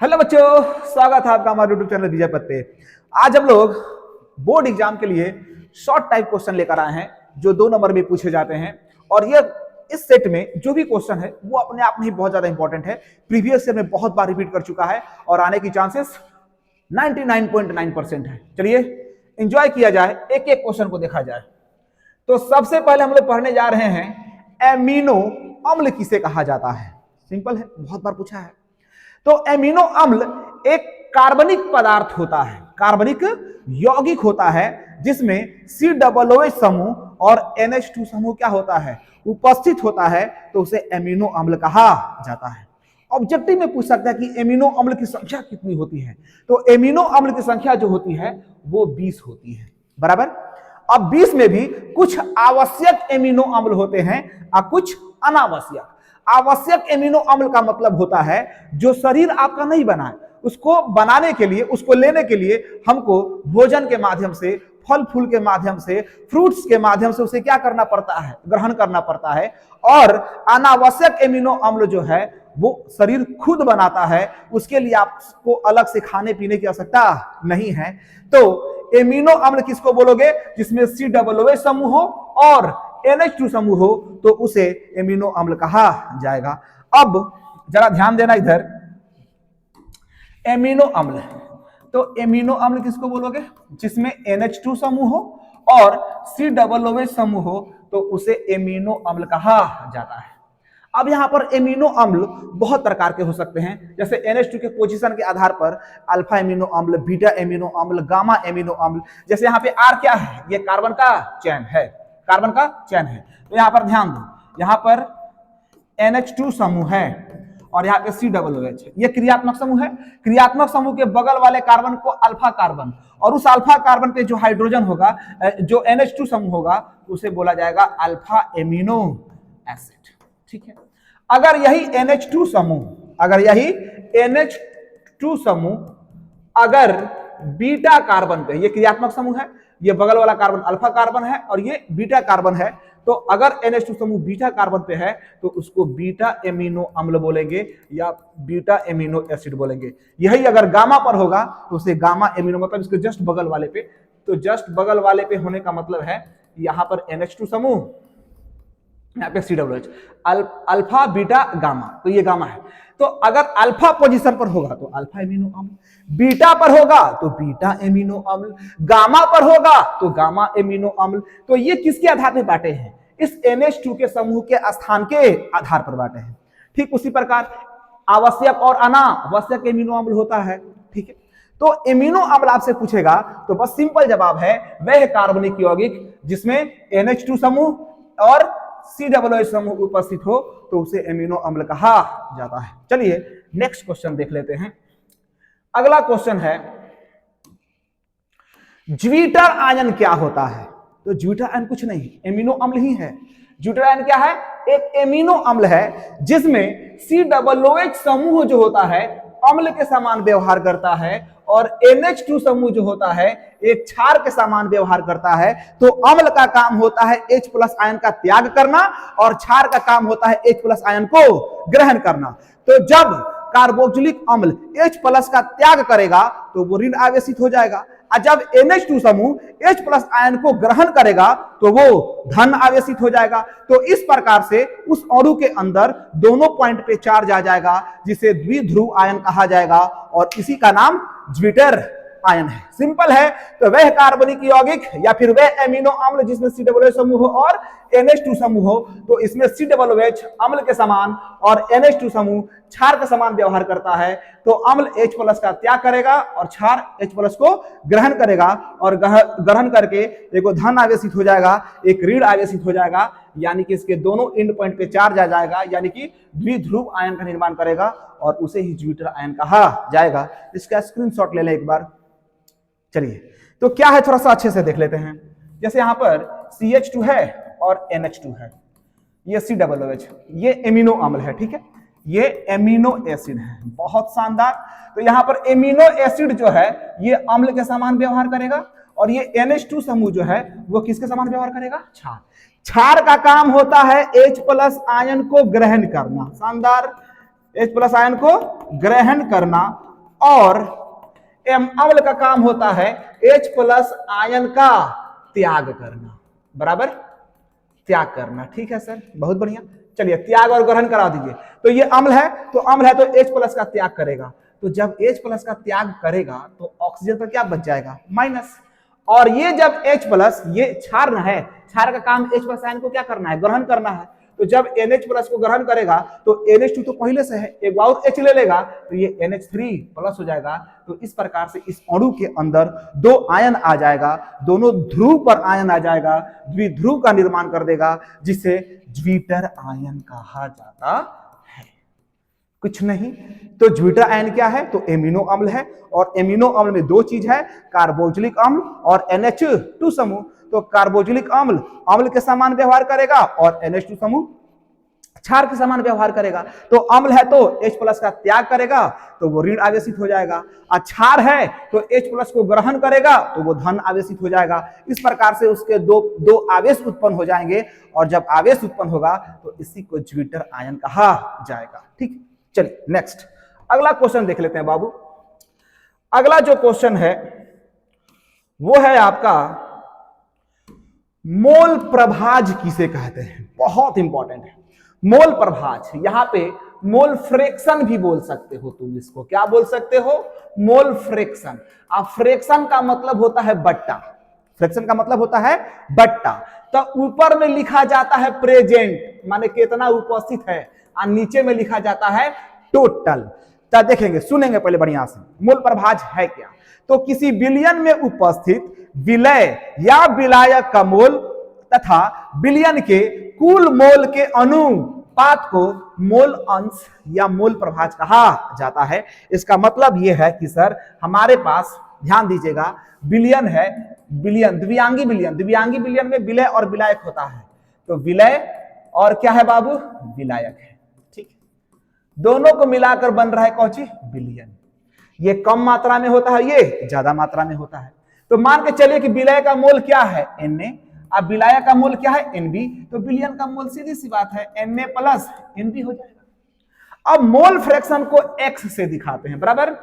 Hello बच्चों, स्वागत है आपका हमारे यूट्यूब चैनल विजय पद पे। आज हम लोग बोर्ड एग्जाम के लिए शॉर्ट टाइप क्वेश्चन लेकर आए हैं जो 2 नंबर में पूछे जाते हैं। और ये इस सेट में जो भी क्वेश्चन है वो अपने आप में ही बहुत ज्यादा इंपॉर्टेंट है। प्रीवियस ईयर में बहुत बार रिपीट कर चुका है और आने की चांसेस 99.9% है। चलिए एंजॉय किया जाए, एक एक क्वेश्चन को देखा जाए। तो सबसे पहले हम लोग पढ़ने जा रहे हैं एमिनो अम्ल किसे कहा जाता है। सिंपल है, बहुत बार पूछा है। तो एमिनो अम्ल एक कार्बनिक पदार्थ होता है, कार्बनिक यौगिक होता है जिसमें COOH समूह और NH2 समूह क्या होता है, उपस्थित होता है, तो उसे एमिनो अम्ल कहा जाता है। ऑब्जेक्टिव में पूछ सकता है कि एमिनो अम्ल की संख्या कितनी होती है, तो एमिनो अम्ल की संख्या जो होती है वो 20 होती है, बराबर। अब 20 में भी कुछ आवश्यक एमिनो अम्ल होते हैं और कुछ अनावश्यक। आवश्यक एमिनो अम्ल का मतलब होता है जो शरीर आपका नहीं बनाए, उसको बनाने के लिए, उसको लेने के लिए हमको भोजन के माध्यम से, फल फूल के माध्यम से, फ्रूट्स के माध्यम से उसे क्या करना पड़ता है, ग्रहण करना पड़ता है। और अनावश्यक एमिनो अम्ल जो है वो शरीर खुद बनाता है, उसके लिए आपको अलग से खाने पीने की आवश्यकता नहीं है। तो एमिनो अम्ल किसको बोलोगे, जिसमें COOH समूह हो और NH2 समूह हो, तो उसे एमिनो अम्ल कहा जाएगा। अब जरा ध्यान देना इधर, एमिनो अम्ल, तो एमिनो अम्ल किसको बोलोगे, जिसमें NH2 समूह हो और COOH समूह हो, तो उसे एमिनो अम्ल कहा जाता है। अब यहां पर एमिनो अम्ल बहुत प्रकार के हो सकते हैं, जैसे NH2 के पोजीशन के आधार पर अल्फा एमिनो अम्ल, बीटा एमिनो अम्ल, गामा एमिनो अम्ल। जैसे यहाँ पे R क्या है, ये कार्बन का चैन है, कार्बन का चैन है। तो यहां पर ध्यान दो, यहां पर NH2 समूह है और यहाँ पे COOH, ये क्रियात्मक समूह है। क्रियात्मक समूह के बगल वाले कार्बन को अल्फा कार्बन, और उस अल्फा कार्बन पे जो हाइड्रोजन होगा, जो NH2 समूह होगा, उसे बोला जाएगा अल्फा एमिनो एसिड। ठीक है। अगर यही NH2 समूह, अगर यही NH2 समूह अगर बीटा कार्बन पे, ये क्रियात्मक समूह है, ये बगल वाला कार्बन अल्फा कार्बन है और ये बीटा कार्बन है, तो अगर NH2 समूह बीटा कार्बन पे है तो उसको बीटा एमिनो अम्ल बोलेंगे या बीटा एमिनो एसिड बोलेंगे। यही अगर गामा पर होगा तो उसे गामा एमिनो, मतलब इसके जस्ट बगल वाले पे, तो जस्ट बगल वाले पे होने का मतलब है यहां पर NH2 समूह, यहाँ पे COOH, अल्फा बीटा गामा, तो ये गामा है। तो अगर अल्फा पोजीशन पर होगा तो अल्फा एमिनो अम्ल, बीटा पर होगा तो बीटा एमिनो अम्ल, गामा पर होगा तो गामा एमिनो अम्ल। तो ये किसके आधार पर बांटे हैं, इस NH2 के समूह के स्थान के आधार पर बांटे हैं। ठीक उसी प्रकार आवश्यक और अनावश्यक एमिनो अम्ल होता है। ठीक है। तो एमिनो अम्ल आपसे पूछेगा तो बस सिंपल जवाब है, वह कार्बनिक यौगिक जिसमें NH2 समूह और COOH समूह उपस्थित हो, तो उसे एमिनो अम्ल कहा जाता है। चलिए नेक्स्ट क्वेश्चन देख लेते हैं। अगला क्वेश्चन है, ज्विटर आयन क्या होता है। तो ज्विटर आयन कुछ नहीं, एमिनो अम्ल ही है। ज्विटर आयन क्या है, एक एमिनो अम्ल है जिसमें COOH समूह जो होता है अम्ल के समान व्यवहार करता है और NH2 समूह जो होता है एक क्षार के समान व्यवहार करता है। तो अम्ल का काम होता है H+ आयन का त्याग करना और क्षार का काम होता है H+ आयन को ग्रहण करना। तो जब कार्बोक्सिलिक अम्ल H+ का त्याग करेगा तो वो ऋण आवेशित हो जाएगा, और जब NH2 समूह H+ आयन को ग्रहण करेगा तो वो धन आवेशित हो जाएगा। तो इस प्रकार से उस अणु के अंदर दोनों पॉइंट पे चार्ज आ जाएगा, जिसे द्विध्रुव आयन कहा जाएगा और इसी का नाम ज्विटर आयन है। सिंपल है। तो वह कार्बनिक यौगिक या फिर वह एमिनो अम्ल जिसमें COOH समूह हो और NH2 समूह हो, तो इसमें COOH अम्ल के समान और NH2 समूह क्षार के समान व्यवहार करता है। तो अम्ल H+ का त्याग करेगा और क्षार H+ को ग्रहण करेगा और ग्रहण करके एक धन आवेशित हो जाएगा, एक ऋण आवेशित हो जाएगा, यानी कि इसके दोनों एंड पॉइंट पे चार्ज आ जाएगा, यानी कि द्विध्रुव आयन का निर्माण करेगा और उसे ही ज्विटर आयन कहा जाएगा। इसका स्क्रीनशॉट ले लें एक बार। चलिए तो क्या है थोड़ा सा अच्छे से देख लेते हैं। जैसे यहां पर CH2 है और NH2 है, ये COOH, ये एमिनो अम्ल है। ठीक है, ये एमिनो एसिड है, बहुत शानदार। तो यहां पर एमिनो एसिड जो है ये अम्ल के समान व्यवहार करेगा और ये NH2 समूह जो है वो किसके समान व्यवहार करेगा, क्षार। क्षार का काम होता है H+ आयन को ग्रहण करना, शानदार, H+ आयन को ग्रहण करना और एम अम्ल का काम होता है H+ आयन का त्याग करना, बराबर, त्याग करना। ठीक है सर, बहुत बढ़िया। चलिए त्याग और ग्रहण करा दीजिए। तो ये अम्ल है तो H+ का त्याग करेगा, तो जब H+ का त्याग करेगा तो ऑक्सीजन पर क्या बच जाएगा, माइनस। और ये जब H+, ये क्षार है, क्षार का काम H+ आयन को क्या करना है, ग्रहण करना है। तो जब NH+ को ग्रहण करेगा तो NH2 तो पहले से है, एक और H ले लेगा तो ये NH3+ हो जाएगा। तो इस प्रकार से इस अणु के अंदर 2 आयन आ जाएगा, दोनों ध्रुव पर आयन आ जाएगा, द्विध्रुव का निर्माण कर देगा, जिसे ज्विटर आयन कहा जाता है। कुछ नहीं, तो ज्विटर आयन क्या है, तो एमिनो अम्ल है। और एमिनो अम्ल में 2 चीज है, कार्बोक्सिलिक अम्ल और NH2 समूह। तो कार्बोक्सिलिक अम्ल अम्ल के समान व्यवहार करेगा और NH2 समूह क्षार के समान व्यवहार करेगा। तो अम्ल है तो H+ का त्याग करेगा तो वो ऋण आवेशित हो जाएगा, और क्षार है तो H+ को ग्रहण करेगा तो वो धन आवेशित हो जाएगा। इस प्रकार से उसके दो आवेश उत्पन्न हो जाएंगे, और जब आवेश उत्पन्न होगा तो इसी को ज्विटर आयन कहा जाएगा। ठीक, चलिए नेक्स्ट अगला क्वेश्चन देख लेते हैं बाबू। अगला जो क्वेश्चन है वो है आपका मोल प्रभाज किसे कहते हैं, बहुत इंपॉर्टेंट है। मोल प्रभाज, यहां पे मोल फ्रैक्शन भी बोल सकते हो तुम, इसको क्या बोल सकते हो, मोल फ्रैक्शन। अब फ्रैक्शन का मतलब होता है बट्टा, फ्रैक्शन का मतलब होता है बट्टा। तो ऊपर में लिखा जाता है प्रेजेंट, माने कितना उपस्थित है, और नीचे में लिखा जाता है टोटल। तो देखेंगे, सुनेंगे पहले बढ़िया से, मूल प्रभाज है क्या। तो किसी विलयन में उपस्थित विलय या विलायक का मोल तथा विलयन के कुल मोल के अनुपात को मोल अंश या मोल प्रभाज कहा जाता है। इसका मतलब यह है कि सर हमारे पास, ध्यान दीजिएगा, विलयन है, विलयन द्वियांगी विलयन, द्वियांगी विलयन में विलय और विलायक होता है। तो विलय और क्या है बाबू, विलायक है। ठीक, दोनों को मिलाकर बन रहा है कौन सी, विलयन। ये कम मात्रा में होता है, ये ज्यादा मात्रा में होता है। तो मान के चलिए कि विलय का मोल क्या है, Na, अब विलायक का मोल क्या है, Nb। तो विलयन का मोल सीधी सी बात है Na + Nb हो जाएगा। अब मोल फ्रैक्शन को x से दिखाते हैं, बराबर।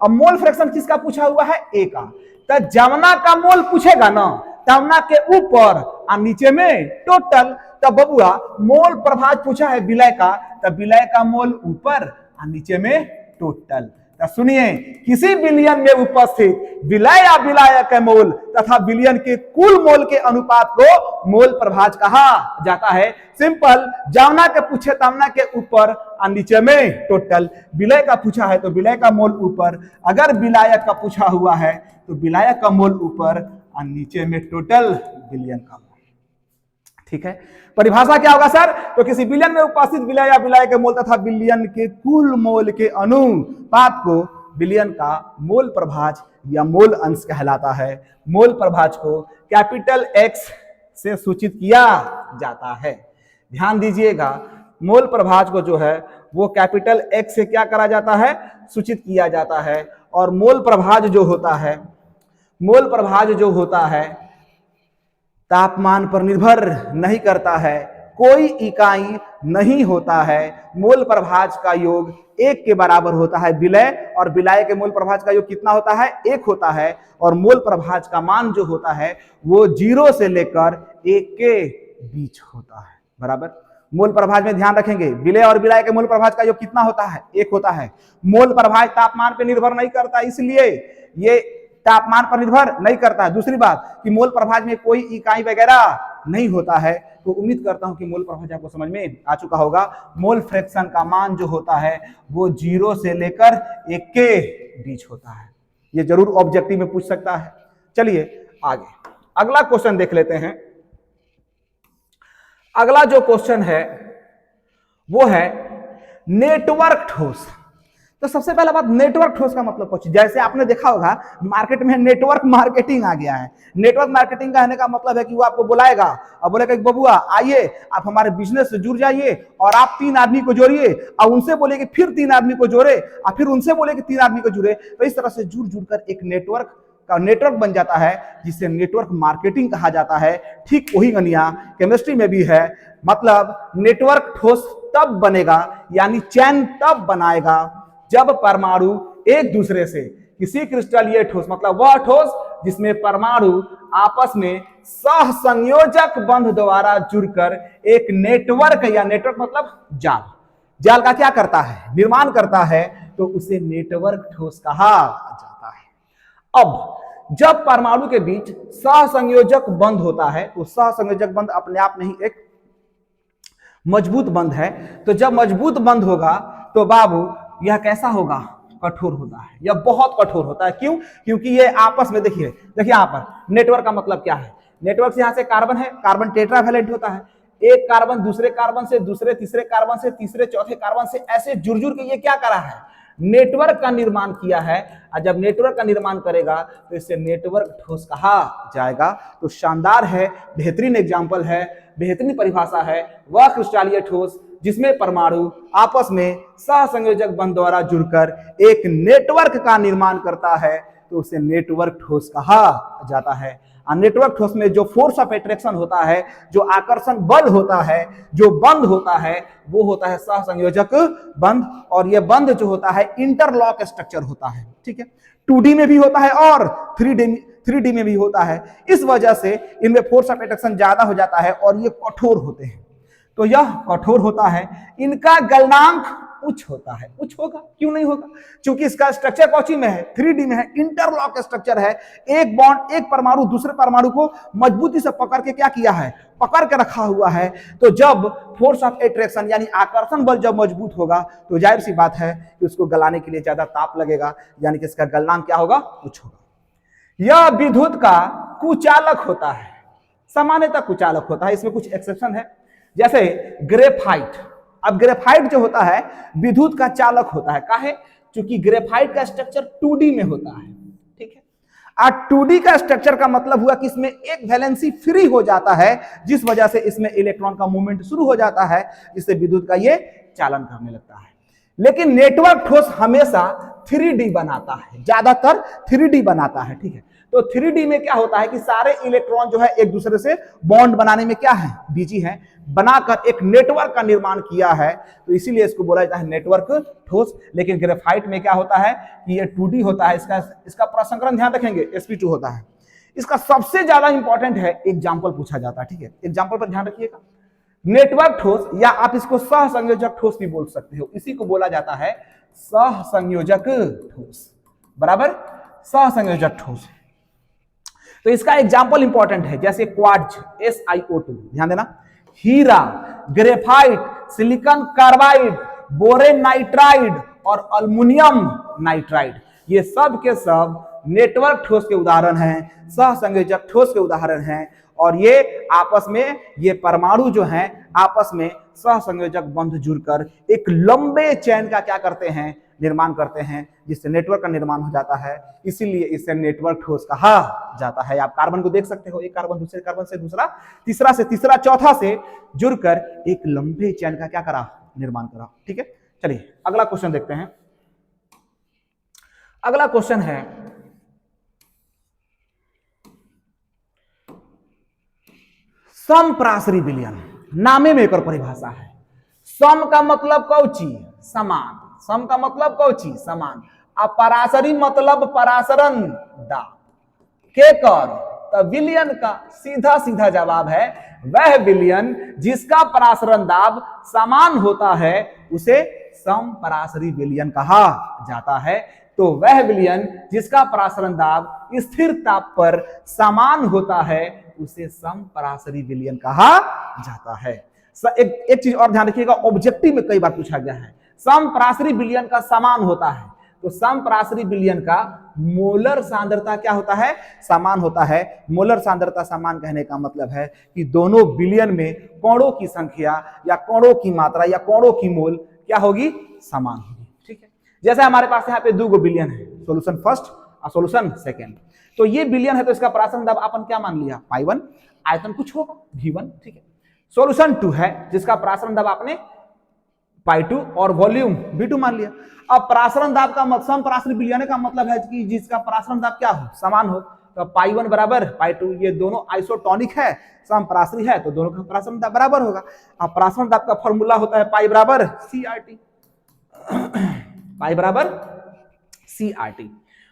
अब मोल फ्रैक्शन किसका पूछा हुआ है, A का। तो जमुना का मोल पूछेगा ना, तमना के ऊपर और नीचे में टोटल। तब बबुआ मोल प्रभाज पूछा है विलय का, तब विलय का मोल ऊपर और नीचे में टोटल। तो सुनिए, किसी विलयन में उपस्थित विलय या विलायक के मोल तथा विलयन के कुल मोल के अनुपात को मोल प्रभाज कहा जाता है। सिंपल, जमुना के पूछे तमना के ऊपर और नीचे में टोटल। विलय का पूछा है तो विलय का मोल ऊपर, अगर विलायक का पूछा हुआ है तो विलायक का मोल ऊपर और नीचे में टोटल विलयन का मोल। ठीक है, परिभाषा क्या होगा सर, तो किसी विलयन में उपस्थित विलय या विलायक के मोल तथा विलयन के कुल मोल के अनुपात को विलयन का मोल प्रभाज या मोल अंश कहलाता है। मोल प्रभाज को कैपिटल X से सूचित किया जाता है। ध्यान दीजिएगा, मोल प्रभाज को जो है वो कैपिटल X से क्या करा जाता है, सूचित किया जाता है। और मोल प्रभाज जो होता है, मोल प्रभाज जो होता है तापमान पर निर्भर नहीं करता है, कोई इकाई नहीं होता है। मोल प्रभाज का योग 1 के बराबर होता है विलय, और विलायक के मोल प्रभाज का योग कितना होता है, 1 होता है। और मोल प्रभाज का मान जो होता है वो 0 से लेकर 1 के बीच होता है, बराबर। मोल प्रभाज में ध्यान रखेंगे, विलय और विलायक के मोल प्रभाज का योग कितना होता है, 1 होता है। मोल प्रभाज तापमान पर निर्भर नहीं करता, इसलिए ये तापमान पर निर्भर नहीं करता है। दूसरी बात कि मोल प्रभाज में कोई इकाई वगैरह नहीं होता है। तो उम्मीद करता हूं कि मोल प्रभाज आपको समझ में आ चुका होगा। मोल फ्रैक्शन का मान जो होता है वो 0 से लेकर 1 के बीच होता है। ये जरूर ऑब्जेक्टिव में पूछ सकता है। चलिए आगे अगला क्वेश्चन देख लेते हैं। अगला जो क्वेश्चन है वो है नेटवर्क ठोस। तो सबसे पहला बात, नेटवर्क ठोस का मतलब कुछ, जैसे आपने देखा होगा मार्केट में नेटवर्क मार्केटिंग आ गया है। नेटवर्क मार्केटिंग का कहने का मतलब है कि वो आपको बुलाएगा और बोलेगा कि बबुआ आइए आप हमारे बिजनेस से जुड़ जाइए, और आप 3 आदमी को जोड़िए, और उनसे बोले कि फिर 3 आदमी को जोड़े, और फिर उनसे बोले कि 3 आदमी को जुड़े। तो इस तरह से जुड़ जुड़कर एक नेटवर्क बन जाता है, जिसे नेटवर्क मार्केटिंग कहा जाता है। ठीक वही गनिया केमिस्ट्री में भी है। मतलब नेटवर्क ठोस तब बनेगा, यानी चैन तब बनाएगा जब परमाणु एक दूसरे से, किसी क्रिस्टलीय ठोस मतलब वह ठोस जिसमें परमाणु आपस में सहसंयोजक बंध द्वारा जुड़कर एक नेटवर्क, या नेटवर्क मतलब जाल, जाल का क्या करता है, निर्माण करता है, तो उसे नेटवर्क ठोस कहा जाता है। अब जब परमाणु के बीच सहसंयोजक बंध होता है, तो सहसंयोजक बंध अपने आप में ही एक मजबूत बंध है, तो जब मजबूत बंध होगा तो बाबू यह कैसा होगा, कठोर होता है, यह बहुत कठोर होता है। क्यों? क्योंकि ये आपस में देखिए यहाँ पर नेटवर्क का मतलब क्या है, नेटवर्क से यहां से कार्बन है, कार्बन टेट्रावैलेंट होता है, एक कार्बन दूसरे कार्बन से, दूसरे तीसरे कार्बन से, तीसरे चौथे कार्बन से, ऐसे जुड़ जुड़ के ये क्या करा है, नेटवर्क का निर्माण किया है। और जब नेटवर्क का निर्माण करेगा तो इसे नेटवर्क ठोस कहा जाएगा। तो शानदार है, बेहतरीन एग्जाम्पल है, बेहतरीन परिभाषा है, वह क्रिस्टलीय ठोस जिसमें परमाणु आपस में सहसंयोजक बंध द्वारा जुड़कर एक नेटवर्क का निर्माण करता है, तो उसे नेटवर्क ठोस कहा जाता है। और नेटवर्क ठोस में जो फोर्स ऑफ अट्रैक्शन होता है, जो आकर्षण बल होता है, जो बंध होता है, वो होता है सहसंयोजक बंध। और ये बंध जो होता है इंटरलॉक स्ट्रक्चर होता है, ठीक है, 2D में भी होता है और 3D में भी होता है। इस वजह से इनमें फोर्स ऑफ अट्रैक्शन ज्यादा हो जाता है और ये कठोर होते हैं। तो यह कठोर होता है, इनका गलनांक उच्च होता है। उच्च होगा, क्यों नहीं होगा, क्योंकि इसका स्ट्रक्चर कौची में है, 3D में है, इंटरलॉक स्ट्रक्चर है। एक बॉन्ड, एक परमाणु दूसरे परमाणु को मजबूती से पकड़ के क्या किया है, पकड़ के रखा हुआ है। तो जब फोर्स ऑफ अट्रैक्शन यानी आकर्षण बल जब मजबूत होगा, तो जाहिर सी बात है कि उसको गलाने के लिए ज्यादा ताप लगेगा, यानी कि इसका गलनांक क्या होगा, उच्च होगा। यह विद्युत का कुचालक होता है, सामान्यतः कुचालक होता है, इसमें कुछ एक्सेप्शन है, जैसे ग्रेफाइट। अब ग्रेफाइट जो होता है विद्युत का चालक होता है, काहे, क्योंकि ग्रेफाइट का स्ट्रक्चर 2D में होता है, ठीक है। और 2D का स्ट्रक्चर का मतलब हुआ कि इसमें एक वैलेंसी फ्री हो जाता है, जिस वजह से इसमें इलेक्ट्रॉन का मूवमेंट शुरू हो जाता है, जिससे विद्युत का ये चालन करने लगता है। लेकिन नेटवर्क ठोस हमेशा 3D बनाता है, ज्यादातर 3D बनाता है, ठीक है। तो 3D में क्या होता है कि सारे इलेक्ट्रॉन जो है एक दूसरे से बॉन्ड बनाने में क्या है, बिजी है, बनाकर एक नेटवर्क का निर्माण किया है, तो इसीलिए इसको बोला जाता है नेटवर्क ठोस। लेकिन ग्रेफाइट में क्या होता है कि ये 2D होता है, इसका प्रसंकरण ध्यान रखेंगे sp2 होता है। इसका सबसे ज्यादा इंपॉर्टेंट है, एग्जाम्पल पूछा जाता है, ठीक है, एग्जाम्पल पर ध्यान रखिएगा। नेटवर्क ठोस, या आप इसको सहसंयोजक ठोस भी बोल सकते हो, इसी को बोला जाता है सहसंयोजक ठोस, बराबर, सहसंयोजक ठोस। तो इसका एग्जाम्पल इंपॉर्टेंट है, जैसे क्वार्ट्ज SiO2, ध्यान देना, हीरा, graphite, silicon carbide, boron nitride और अल्युमिनियम नाइट्राइड, ये सब के सब नेटवर्क ठोस के उदाहरण हैं, सहसंयोजक ठोस के उदाहरण हैं। और ये आपस में, ये परमाणु जो हैं आपस में सहसंयोजक बंध जुड़कर एक लंबे चैन का क्या करते हैं, निर्माण करते हैं, जिससे नेटवर्क का निर्माण हो जाता है। इसीलिए इसे नेटवर्क ठोस कहा जाता है। आप कार्बन को देख सकते हो, एक कार्बन दूसरे कार्बन से दूसरा, तीसरा से तीसरा, चौथा से जुड़कर एक लंबे चैन का क्या करा, निर्माण करा, ठीक है। चलिए अगला क्वेश्चन देखते हैं। अगला क्वेश्चन है, समप्रासरी विलयन, नामे में एक और परिभाषा है। सम का मतलब कौची, समान, सम का मतलब कौची, समान। अब परासरी मतलब परासरण दाब के कर, तो विलयन का सीधा सीधा जवाब है वह विलयन जिसका परासरण दाब समान होता है, उसे समपरासरी विलयन कहा जाता है। तो वह विलयन जिसका परासरण दाब स्थिर ताप पर समान होता है, उसे समपरासरी विलयन कहा जाता है। एक चीज और ध्यान रखिएगा, ऑब्जेक्टिव में कई बार पूछा गया है, समपरासरी विलयन का समान होता है, तो समपरासरी विलयन का मोलर सांद्रता क्या होता है, समान होता है। मोलर सांद्रता समान कहने का मतलब है कि दोनों विलयन में कणों की संख्या या कणों की मात्रा या कणों की मोल क्या होगी, समान होगी, ठीक है। जैसे हमारे पास यहाँ पे 2 विलयन है, सॉल्यूशन फर्स्ट और सॉल्यूशन सेकंड, तो ये विलयन है, तो इसका परासरण दाब अपन क्या मान लिया, पाई1, आयतन कुछ होगा V1, ठीक है। सॉल्यूशन 2 है जिसका परासरण दाब आपने पाई2 और वॉल्यूम V2 मान लिया। अब परासरण दाब का मतलब, समपरासरी विलयन का मतलब है कि जिसका परासरण दाब क्या हो, समान हो। तो पाई1 बराबर पाई2, ये दोनों आइसोटोनिक है, समपरासरी है, तो दोनों का परासरण दाब बराबर होगा। अब परासरण दाब का फॉर्मूला होता है पाई बराबर CRT, पाई बराबर CRT।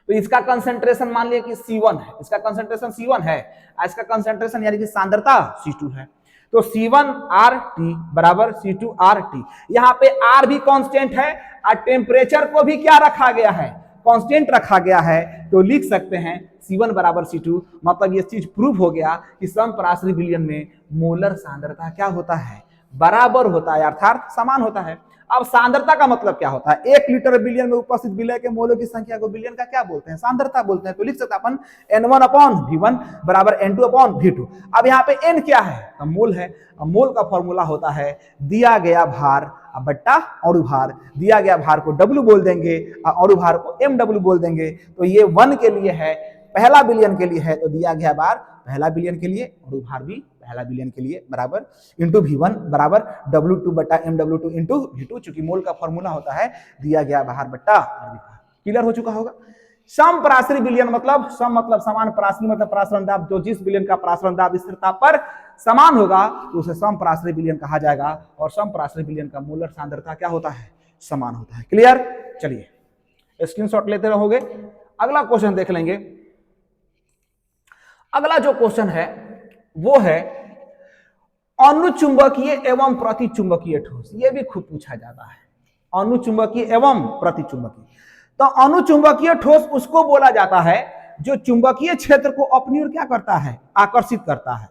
तो इसका कंसंट्रेशन मान लिया कि C1 है, इसका कंसंट्रेशन C1 है, इसका कंसंट्रेशन यानी कि सांद्रता C2 है। तो C1RT बराबर C2RT। यहाँ पे R भी कांस्टेंट है और टेम्परेचर को भी क्या रखा गया है, कांस्टेंट रखा गया है। तो लिख सकते हैं C1 बराबर C2। मतलब ये चीज प्रूव हो गया कि समपराश्रयी विलयन में मोलर सांद्रता क्या होता है, बराबर होता है, अर्थात समान होता है। अब सांद्रता का मतलब क्या होता है, 1 लीटर विलयन में उपस्थित विलय के मोलों की संख्या को विलयन का क्या बोलते हैं, सांद्रता बोलते हैं। तो लिख सकते हैं अपन N1/V1 बराबर N2/V2। अब यहाँ पे N क्या है, तो मोल है। अब मोल का फॉर्मूला होता है दिया गया भार बट्टा अणुभार। दिया गया भार को W बोल देंगे और अणुभार को MW बोल देंगे। तो ये 1 के लिए है, पहला विलयन के लिए है, तो दिया गया भार पहला विलयन के लिए, अणुभार भी पहला विलयन के लिए, बराबर इंटू V1 बराबर W2 बट्टा MW2 इंटू V2। चूंकि मोल का फॉर्मूला होता है दिया गया भार बट्टा अणुभार। क्लियर हो चुका होगा। समपराश्रयी विलयन मतलब सम मतलब समान, पराश्रयी मतलब परासरण दाब, जो जिस विलयन का परासरण दाब स्थिरता पर समान होगा तो उसे समपराश्रयी विलयन कहा जाएगा। और समपराश्रयी विलयन का मोलर सांद्रता क्या होता है, समान होता है। क्लियर, चलिए स्क्रीनशॉट लेते रहोगे। अगला क्वेश्चन देख लेंगे। अगला जो क्वेश्चन है वो है अनुचुंबकीय एवं प्रतिचुंबकीय ठोस। ये भी खूब पूछा जाता है, अनुचुंबकीय एवं प्रतिचुंबकीय। तो अनुचुंबकीय ठोस उसको बोला जाता है जो चुंबकीय क्षेत्र को अपनी ओर क्या करता है, आकर्षित करता है।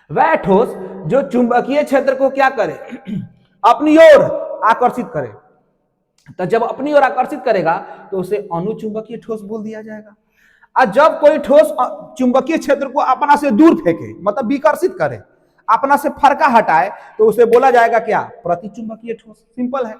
वह ठोस जो चुंबकीय क्षेत्र को क्या करे, अपनी ओर आकर्षित करे। तो जब अपनी ओर आकर्षित करेगा तो उसे अनुचुंबकीय ठोस बोल दिया जाएगा। और जब कोई ठोस चुंबकीय क्षेत्र को अपना से दूर फेंके, मतलब विकर्षित करे, अपना से फरका हटाए, तो उसे बोला जाएगा क्या, प्रतिचुंबकीय ठोस। सिंपल है।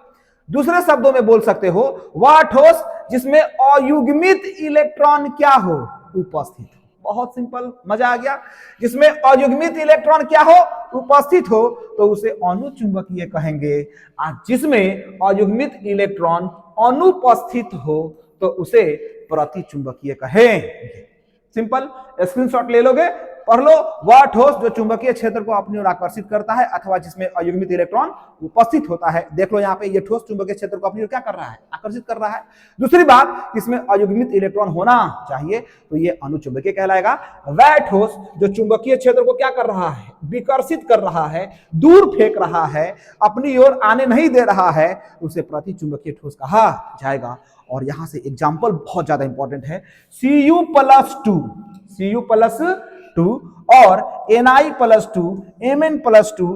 दूसरे शब्दों में बोल सकते हो वह ठोस जिसमें अयुग्मित इलेक्ट्रॉन क्या हो, उपस्थित हो। बहुत सिंपल, मजा आ गया। जिसमें अयुग्मित इलेक्ट्रॉन क्या हो, उपस्थित हो, तो उसे अनुचुंबकीय कहेंगे। और जिसमें अयुग्मित इलेक्ट्रॉन अनुपस्थित हो तो उसे प्रतिचुंबकीय कहेंगे। सिंपल, स्क्रीनशॉट ले लोगे, पढ़ लो। वह ठोस जो चुंबकीय क्षेत्र को अपनी ओर आकर्षित करता है अथवा जिसमें अयुग्मित इलेक्ट्रॉन उपस्थित होता है। देख लो यहाँ पे ये ठोस चुंबकीय क्षेत्र को अपनी ओर क्या कर रहा है, आकर्षित कर रहा है। दूसरी बात, इसमें अयुग्मित इलेक्ट्रॉन होना चाहिए, तो ये अनुचुंबकीय कहलाएगा। वह ठोस जो चुंबकीय क्षेत्र को क्या कर रहा है, विकर्षित कर रहा है, दूर फेंक रहा है, अपनी ओर आने नहीं दे रहा है, उसे प्रतिचुंबकीय ठोस कहा जाएगा। और यहां से एग्जाम्पल बहुत ज्यादा इंपॉर्टेंट है। Cu+2, Cu+2 और Na+2, Mn+2,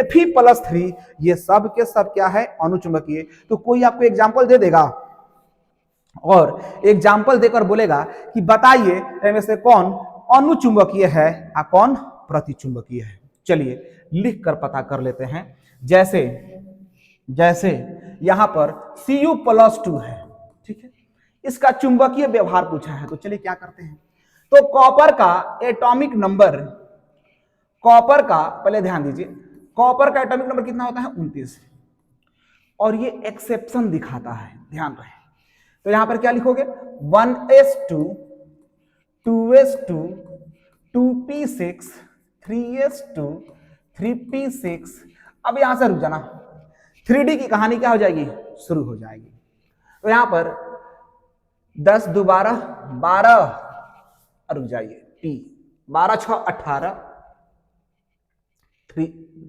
Fe+3, ये सब के सब क्या है, अनुचुंबकीय। तो कोई आपको एग्जाम्पल दे देगा और एग्जाम्पल देकर बोलेगा कि बताइए इनमें से कौन अनुचुंबकीय है और कौन प्रतिचुंबकीय है। चलिए लिख कर पता कर लेते हैं। जैसे जैसे यहां पर Cu+2 है, ठीक है, इसका चुंबकीय व्यवहार पूछा है। तो चलिए क्या करते हैं, तो कॉपर का एटॉमिक नंबर, कॉपर का पहले ध्यान दीजिए, कॉपर का एटॉमिक नंबर कितना होता है, 29। और ये एक्सेप्शन दिखाता है, ध्यान रहे। तो यहां पर क्या लिखोगे, 1s2, 2s2, 2p6, 3s2, 3p6। अब यहां से रुक जाना, 3D की कहानी क्या हो जाएगी, शुरू हो जाएगी। तो यहां पर 10 2 12 12, रुक जाइए, P 12 6 18,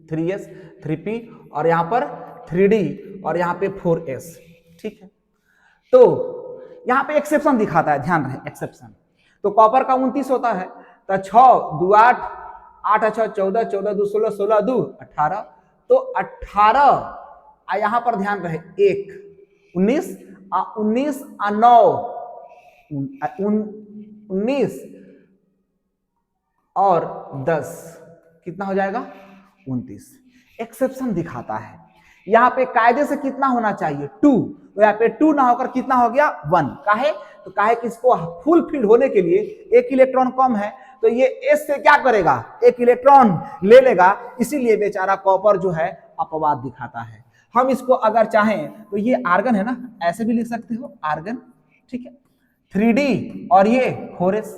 3s 3p और यहां पर 3D और यहां पे 4s, ठीक है। तो यहां पे एक्सेप्शन दिखाता है, ध्यान रहे, एक्सेप्शन। तो कॉपर का 29 होता है, तो 6 2 8, 8 6 14, 14 2 16, 16 2 18। तो 18 यहां पर ध्यान रहे, 1 19, 19 9 19 और 10 कितना हो जाएगा, 29। एक्सेप्शन दिखाता है। यहां पे कायदे से कितना होना चाहिए, 2, तो यहाँ पे 2 ना होकर कितना हो गया, 1। काहे, तो काहे कि इसको फुल फिल होने के लिए एक इलेक्ट्रॉन कम है, तो ये एस से क्या करेगा, एक इलेक्ट्रॉन ले लेगा, इसीलिए बेचारा कॉपर जो है अपवाद दिखाता है। हम इसको अगर चाहें तो ये आर्गन है ना, ऐसे भी लिख सकते हो, आर्गन, ठीक है, 3D और ये 4s।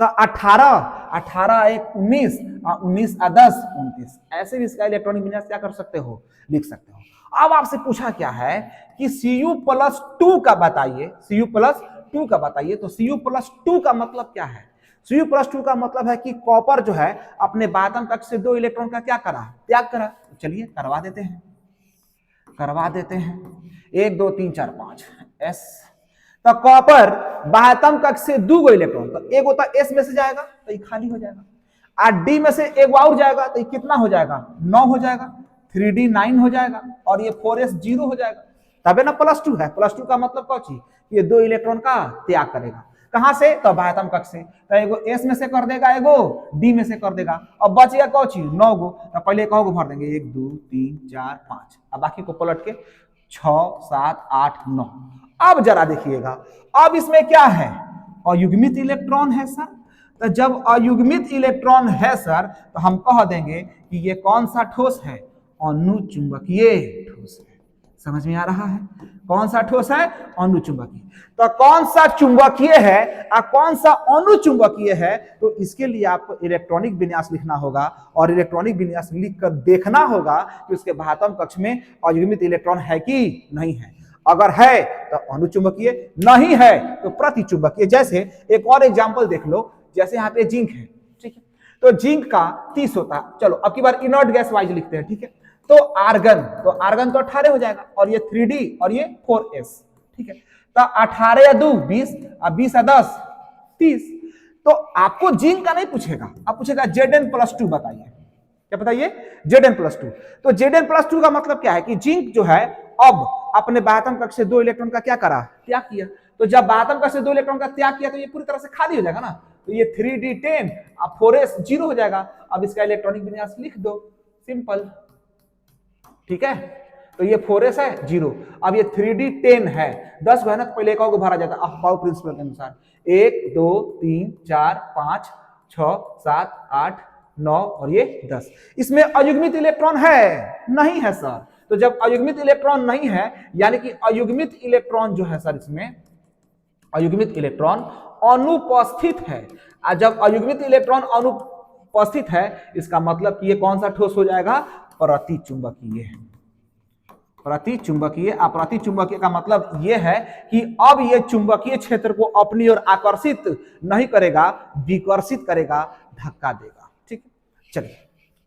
तो 18 18 1 19 19 10 29, ऐसे भी इसका इलेक्ट्रॉनिक विन्यास क्या कर सकते हो, लिख सकते हो। अब आपसे पूछा क्या है कि Cu+2 का बताइए, Cu+2 का बताइए। तो Cu+2 का मतलब क्या है? Cu+2 का मतलब है कि कॉपर जो है अपने बातम कक्ष से 2 इलेक्ट्रॉन का क्या करा, त्याग करा। चलिए करवा देते हैं, 1 2 3 4 5 S। तो कॉपर बातम कक्ष से 2 इलेक्ट्रॉन, तो एक होता S में से जाएगा तो ये खाली हो जाएगा, और D में से एक और जाएगा तो ये कितना हो जाएगा, 9 हो जाएगा, 3D 9 हो जाएगा, और ये 4S 0 हो जाएगा। तबे ना +2 है। +2 का मतलब क्या चीज, ये 2 इलेक्ट्रॉन का त्याग करेगा। कहां से? तो बाह्यतम कक्ष से। तो एगो S में से कर देगा, एगो D में से कर देगा, अब बचेगा कौन चीज, 9 गो। तो पहले कौ गो भर देंगे, 1 2 3 4 5, अब बाकी को पलट के 6 7 8 9। अब जरा देखिएगा, अब इसमें क्या है, अयुग्मित इलेक्ट्रॉन है सर। तो जब अयुग्मित इलेक्ट्रॉन है सर, तो हम कह देंगे कि ये कौन सा ठोस है, अनुचुंबकीय ठोस है। समझ में आ रहा है? कौन सा ठोस है, अनुचुंबकीय। तो कौन सा चुंबकीय है और कौन सा अनुचुंबकीय है, तो इसके लिए आपको इलेक्ट्रॉनिक विन्यास लिखना होगा, और इलेक्ट्रॉनिक विन्यास लिखकर देखना होगा कि उसके बाह्यतम कक्ष में अयुग्मित इलेक्ट्रॉन है कि नहीं है। अगर है तो अनुचुंबकीय, नहीं है तो प्रतिचुंबकीय। जैसे एक और एग्जांपल देख लो, जैसे यहाँ पे जिंक है, ठीक है, तो जिंक का 30 होता है। चलो अब की बार इनर्ट गैस वाइज लिखते हैं, ठीक है। तो आर्गन तो 18 हो जाएगा, और ये 3D और ये 4S, ठीक है। तो 18 या 2 20, और 20 या 10 30। तो आपको जिंक का नहीं पूछेगा, आप पूछेगा Zn+2 बताइए। क्या बताइए? Zn+2। तो Zn+2 का मतलब क्या है कि जिंक जो है अब अपने बाह्यतम कक्ष से 2 इलेक्ट्रॉन का क्या करा, त्याग किया। तो जब बाह्यतम कक्ष से 2 इलेक्ट्रॉन का त्याग किया तो ये पूरी तरह से खाली हो जाएगा ना, तो ये 3D10 और 4S 0 हो जाएगा। अब इसका इलेक्ट्रॉनिक विन्यास लिख दो, सिंपल, ठीक है। तो ये 4S है 0, अब ये 3D10 है, 10 है ना, तो पहले एक को भरा जाता है अफबाउ प्रिंसिपल के अनुसार। 1 2 3 4 5 6 7 8 9 और ये 10। इसमें अयुग्मित इलेक्ट्रॉन है नहीं है सर। तो जब अयुग्मित इलेक्ट्रॉन नहीं है, यानी कि अयुग्मित इलेक्ट्रॉन जो है सर, इसमें अयुग्मित इलेक्ट्रॉन अनुपस्थित है। और जब अयुग्मित इलेक्ट्रॉन अनुपस्थित है, इसका मतलब कि ये कौन सा ठोस हो जाएगा, प्रतिचुंबकीय। प्रतिचुंबकीय। प्रतिचुंबकीय का मतलब यह है कि अब ये चुंबकीय क्षेत्र को अपनी ओर आकर्षित नहीं करेगा, विकर्षित करेगा, धक्का देगा, ठीक है। चलिए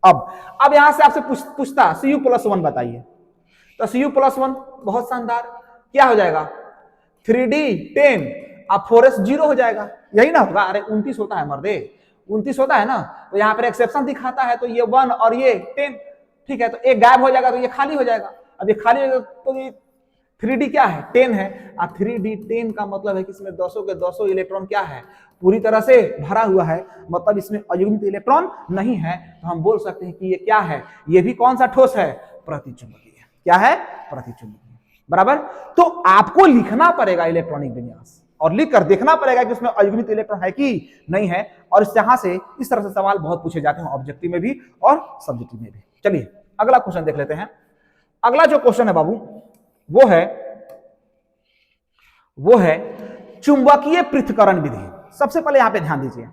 अब यहां से आपसे पूछता Cu+1 बताइए। तो Cu+1 बहुत शानदार, क्या हो जाएगा, 3D10 अब 4S 0 हो जाएगा, यही ना होगा। अरे 29 होता है मर्दे, 29 होता है ना, तो यहाँ पर एक्सेप्शन दिखाता है, तो ये 1 और ये 10, ठीक है। तो एक गायब हो जाएगा तो ये खाली हो जाएगा। अब ये खाली हो जाएगा तो ये 3D क्या है, 10 है, और 3D10 का मतलब है कि इसमें 200 के 200 इलेक्ट्रॉन क्या है, पूरी तरह से भरा हुआ है, मतलब इसमें अयुग्मित इलेक्ट्रॉन नहीं है। तो हम बोल सकते हैं कि ये क्या है, ये भी कौन सा ठोस है, प्रतिचुंबकीय। क्या है, प्रतिचुंबकीय, बराबर। तो आपको लिखना पड़ेगा इलेक्ट्रॉनिक विन्यास, और लिखकर देखना पड़ेगा कि उसमें अयुग्मित इलेक्ट्रॉन है कि नहीं है। और यहां से इस तरह से सवाल बहुत पूछे जाते हैं, ऑब्जेक्टिव में भी और सब्जेक्टिव में भी। चलिए अगला क्वेश्चन देख लेते हैं। अगला जो क्वेश्चन है बाबू, वो है चुंबकीय पृथक्करण विधि। सबसे पहले यहां पे ध्यान दीजिए,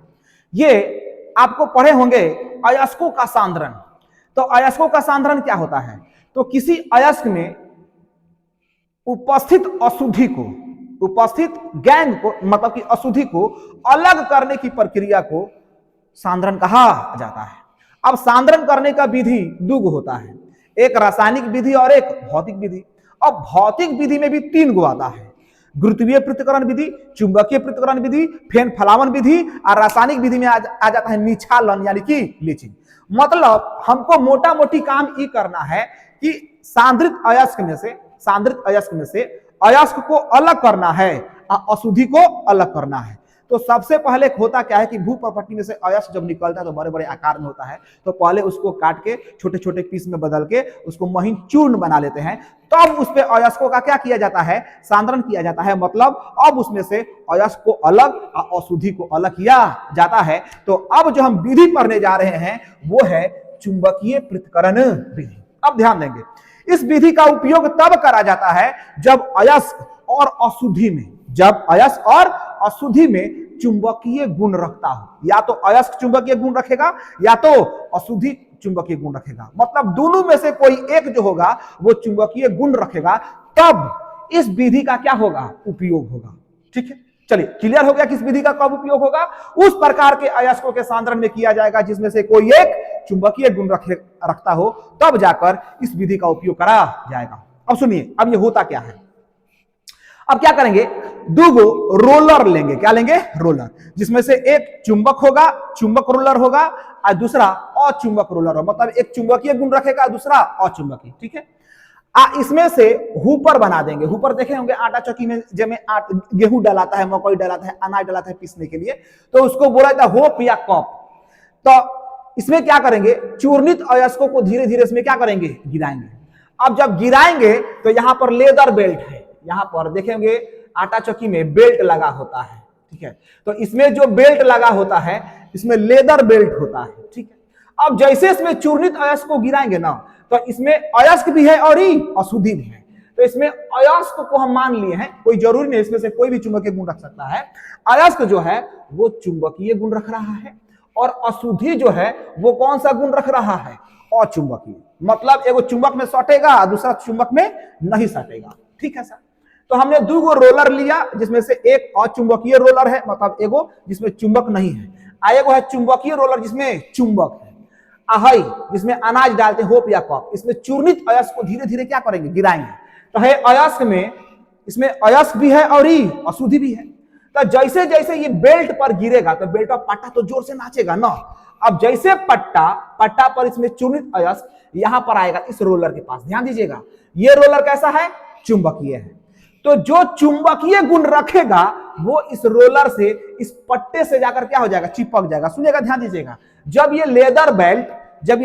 ये आपको पढ़े होंगे अयस्कों का सांद्रण। तो अयस्कों का सांद्रण क्या होता है, तो किसी अयस्क में उपस्थित अशुद्धि को, उपस्थित गैंग को, मतलब कि अशुद्धि को अलग करने की प्रक्रिया को सांद्रण कहा जाता है। अब सांद्रण करने का विधि दो होता है, एक रासायनिक विधि और एक भौतिक विधि। अब भौतिक विधि में भी 3 गो आता है, गुरुत्वीय पृथक्करण विधि, चुंबकीय पृथक्करण विधि, फेन फलावन विधि, और रासायनिक विधि में आ जाता है निछालन यानी कि लीचिंग। मतलब हमको मोटा मोटी काम ये करना है कि सांद्रित अयस्क में से अयस्क को अलग करना है और अशुद्धि को अलग करना है। तो सबसे पहले होता क्या है कि भू प्रॉपर्टी में से अयस्क जब निकलता है तो बड़े बड़े आकार में होता है, तो पहले उसको काट के छोटे छोटे पीस में बदल के उसको महीन चूर्ण बना लेते हैं, तब तो उस पे अयस्कों का क्या किया जाता है, सांद्रण किया जाता है। मतलब अब उसमें से अयस्क को अलग और अशुद्धि को अलग किया जाता है। तो अब जो हम विधि पढ़ने जा रहे हैं वो है चुंबकीय पृथक्करण विधि। अब ध्यान देंगे, इस विधि का उपयोग तब करा जाता है जब अयस्क और अशुद्धि में, जब अयस्क और अशुद्धि में चुंबकीय गुण रखता हो। या तो अयस्क चुंबकीय गुण रखेगा या तो अशुद्धि चुंबकीय गुण रखेगा, मतलब दोनों में से कोई एक जो होगा वो चुंबकीय गुण रखेगा, तब इस विधि का क्या होगा, उपयोग होगा। ठीक है, चलिए क्लियर हो गया किस विधि का कब उपयोग होगा। उस प्रकार के अयस्कों के सांद्रण में किया जाएगा जिसमें से कोई एक चुंबकीय गुण रखता हो, तब जाकर इस विधि का उपयोग करा जाएगा। अब सुनिए, अब ये होता क्या है। अब क्या करेंगे, दो गो रोलर लेंगे, क्या लेंगे, रोलर, जिसमें से एक चुंबक होगा, चुंबक रोलर होगा, और दूसरा अचुंबक रोलर होगा, मतलब एक चुंबकीय गुण रखेगा, दूसरा अचुंबकीय। ठीक है, इसमें से हुपर बना देंगे। हुपर देखे होंगे आटा चौकी में, जब में गेहूं डलाता है, मकई डलाता है, अनाज डलाता है पीसने के लिए, तो उसको बोला जाता है होप या कप। तो इसमें क्या करेंगे, चूर्णित अयस्कों को धीरे धीरे इसमें क्या करेंगे, गिराएंगे। अब जब गिराएंगे तो यहां पर लेदर बेल्ट है, यहां पर देखेंगे आटा चौकी में बेल्ट लगा होता है। ठीक है, तो इसमें जो बेल्ट लगा होता है इसमें लेदर बेल्ट होता है। ठीक है, अब जैसे इसमें चूर्णित अयस्क को गिराएंगे ना, तो इसमें अयस्क भी है और ही अशुद्धि भी है। तो इसमें अयस्क को हम मान लिए हैं, कोई जरूरी नहीं इसमें से कोई भी चुंबकीय गुण रख सकता है। अयस्क जो है वो चुंबकीय गुण रख रहा है, और अशुद्धि जो है वो कौन सा गुण रख रहा है, अचुंबकीय। मतलब एगो चुंबक में सटेगा, दूसरा चुंबक में नहीं सटेगा। ठीक है सर, तो हमने दो गो रोलर लिया, जिसमें से एक अचुंबकीय रोलर है, मतलब एगो जिसमें चुंबक नहीं है, एगो है चुंबकीय रोलर जिसमें चुंबक है, आहई जिसमें अनाज डालते हैं होप या कप। इसमें चूर्णित अयस्क को धीरे धीरे क्या करेंगे, गिराएंगे। तो है अयस्क में, इसमें अयस्क भी है और ही अशुद्धि भी है। तो जैसे जैसे ये बेल्ट पर गिरेगा तो बेल्ट पर पट्टा तो जोर से नाचेगा ना। अब जैसे पट्टा पर इसमें चूर्णित अयस्क यहां पर आएगा इस रोलर के पास, ध्यान दीजिएगा ये रोलर कैसा है, चुंबकीय है। तो जो चुंबकीय गुण रखेगा वो इस रोलर से, इस पट्टे से जाकर क्या हो जाएगा, चिपक जाएगा। सुनिएगा, ध्यान दीजिएगा, जब ये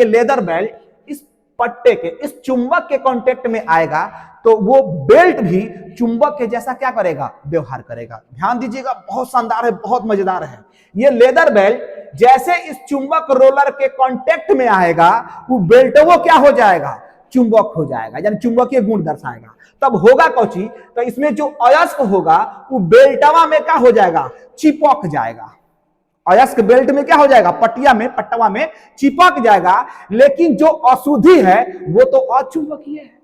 लेदर बेल्ट इस पट्टे के, इस चुंबक के कांटेक्ट में आएगा तो वो बेल्ट भी चुंबक के जैसा क्या करेगा, व्यवहार करेगा। ध्यान दीजिएगा, बहुत शानदार है, बहुत मजेदार है। ये लेदर बेल्ट जैसे इस चुंबक रोलर के कांटेक्ट में आएगा, वो बेल्ट वो क्या हो जाएगा, चुंबक हो जाएगा, यानी चुंबकीय गुण दर्शाएगा। तब होगा कौची, तो इसमें जो अयस्क होगा वो बेल्टवा में क्या हो जाएगा, चिपक जाएगा। अयस्क बेल्ट में क्या हो जाएगा, पट्टवा में चिपक जाएगा। लेकिन जो अशुद्धि है वो तो अचुंबकीय है।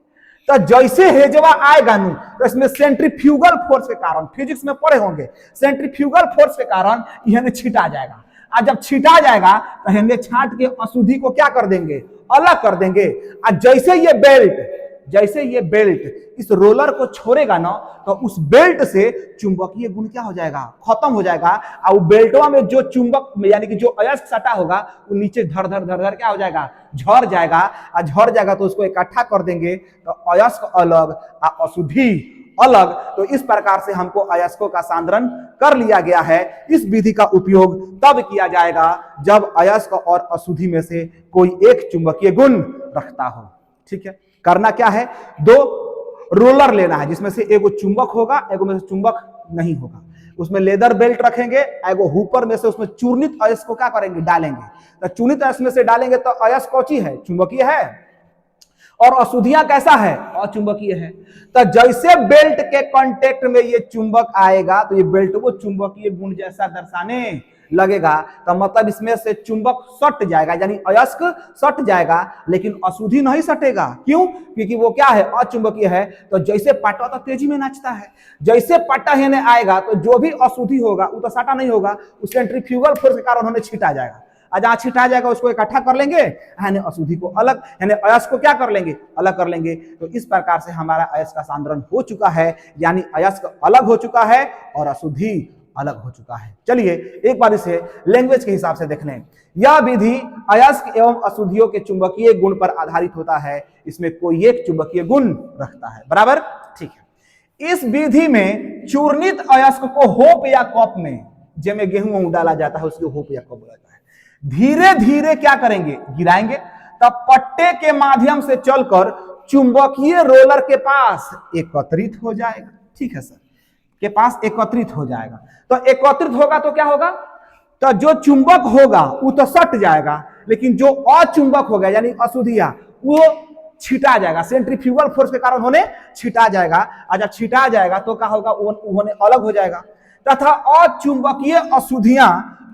तो जैसे हेजवा आएगा नु, तो इसमें सेंट्रीफ्यूगल फोर्स के कारण, फिजिक्स में पढ़े होंगे, सेंट्रीफ्यूगल फोर्स के कारण यह छिटा जाएगा। और जब छिटा जाएगा तो हमने छाट के अशुद्धि को क्या कर देंगे, अलग कर देंगे। और जैसे ये बेल्ट इस रोलर को छोड़ेगा ना, तो उस बेल्ट से चुंबकीय गुण क्या हो जाएगा, खत्म हो जाएगा। और बेल्टवा में जो चुंबक यानी कि जो अयस्क सटा होगा वो नीचे धर धर क्या हो जाएगा, झड़ जाएगा। और झड़ जाएगा तो उसको इकट्ठा कर देंगे, तो अयस्क अलग और अशुद्धि अलग। तो इस प्रकार से हमको अयस्कों का सांद्रण कर लिया गया है। इस विधि का उपयोग तब किया जाएगा जब अयस्क और अशुद्धि में से कोई एक चुंबकीय गुण रखता हो। ठीक है, करना क्या है, दो रोलर लेना है, जिसमें से एगो चुंबक होगा, एगो में से चुंबक नहीं होगा। उसमें लेदर बेल्ट रखेंगे, एगो हुपर में से उसमें चूर्णित अयस्क को क्या करेंगे, डालेंगे। तो चूर्णित अयस्क में से डालेंगे तो अयस्क कौची है, चुंबकीय है, और अशुद्धियां कैसा है, अचुंबकीय है। तो जैसे बेल्ट के कांटेक्ट में ये चुंबक आएगा तो ये बेल्ट को चुंबकीय गुण जैसा दर्शाने लगेगा। तो मतलब इसमें से चुंबक सट जाएगा, यानी अयस्क सट जाएगा, लेकिन अशुद्धि नहीं सटेगा। क्यों, क्योंकि वो क्या है, अचुंबकीय है। तो जैसे पट्टा तो तेजी में नाचता है, जैसे पट्टा हेने आएगा तो जो भी अशुद्धि होगा वो तो सटा नहीं होगा, उस सेंट्रीफ्यूगल फोर्स के कारण उन्होंने छिटा जाएगा। जहां छिटा जाएगा उसको इकट्ठा कर लेंगे, यानी अशुद्धि को अलग, यानी अयस्क को क्या कर लेंगे, अलग कर लेंगे। तो इस प्रकार से हमारा अयस्क का सांद्रण हो चुका है, यानी अयस्क अलग हो चुका है और अशुद्धि अलग हो चुका है। चलिए एक बार इसे लैंग्वेज के हिसाब से देख लें। यह विधि अयस्क एवं अशुद्धियों के चुंबकीय गुण पर आधारित होता है, इसमें कोई एक चुंबकीय गुण रखता है, बराबर। ठीक है, इस विधि में चूर्णित अयस्क को होप या कप में, जिसमें गेहूं डाला जाता है उसको होप या कप बोला जाता है, धीरे धीरे क्या करेंगे, गिराएंगे। तब पट्टे के माध्यम से चलकर चुंबकीय रोलर के पास एकत्रित हो जाएगा। ठीक है सर, के पास एकत्रित हो जाएगा। तो एकत्रित होगा तो क्या होगा, तो जो चुंबक होगा वो तो सट जाएगा, लेकिन जो अचुंबक होगा यानी अशुद्धियां वो छिटा जाएगा, सेंट्रीफ्यूगल फोर्स के कारण होने छिटा जाएगा। और जब छिटा जाएगा तो क्या होगा, वो होने अलग हो जाएगा, तथा अचुंबकीय अशुद्धियां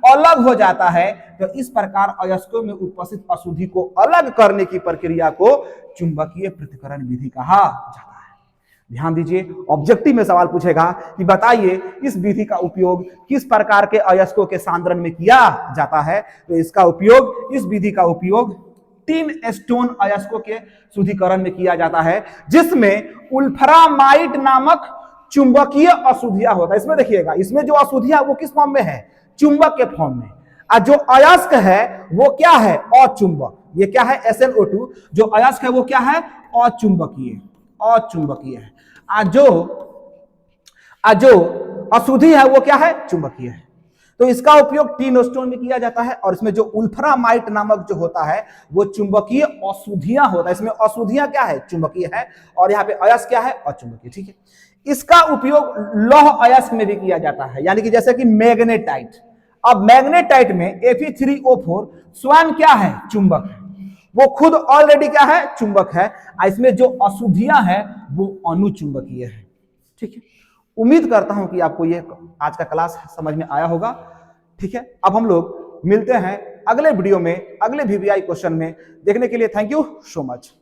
अलग हो जाता है, तो इस प्रकार अयस्कों में उपस्थित अशुद्धि को अलग करने की प्रक्रिया को चुंबकीय पृथक्करण विधि कहा जाता है। ध्यान दीजिए, ऑब्जेक्टिव में सवाल पूछेगा कि बताइए इस विधि का उपयोग किस प्रकार के अयस्कों के सांद्रण में किया जाता है, तो इसका उपयोग, इस विधि का उपयोग टिन स्टोन अयस्कों के शुद्धिकरण में किया जाता है, जिसमें उल्फरामाइट नामक चुंबकीय अशुद्धियां होता है। इसमें देखिएगा, इसमें जो अशुद्धियां वो किस फॉर्म में है, चुंबक के फॉर्म में, और जो अयस्क है वो क्या है, अचुंबक। ये क्या है, SnO2, जो अयस्क है वो क्या है, अचुंबकीय, अचुंबकीय है। जो अशुद्धि है वो क्या है, चुंबकीय है। तो इसका उपयोग टिन स्टोन में किया जाता है, और इसमें जो उल्फरामाइट नामक जो होता है वो चुंबकीय अशुद्धियां होता है। इसमें अशुद्धियां क्या है, चुंबकीय है, और यहाँ पे अयस्क क्या है, अचुंबकीय। ठीक है, इसका उपयोग लौह अयस्क में भी किया जाता है, यानी कि जैसे कि मैग्नेटाइट। अब मैग्नेटाइट में Fe3O4 स्वयं क्या है, चुंबक है, वो खुद ऑलरेडी क्या है, चुंबक है। इसमें जो अशुद्धियां हैं वो अनुचुंबकीय है। ठीक है, उम्मीद करता हूं कि आपको ये आज का क्लास समझ में आया होगा। ठीक है, अब हम लोग मिलते हैं अगले वीडियो में, अगले VVI क्वेश्चन में। देखने के लिए थैंक यू सो मच।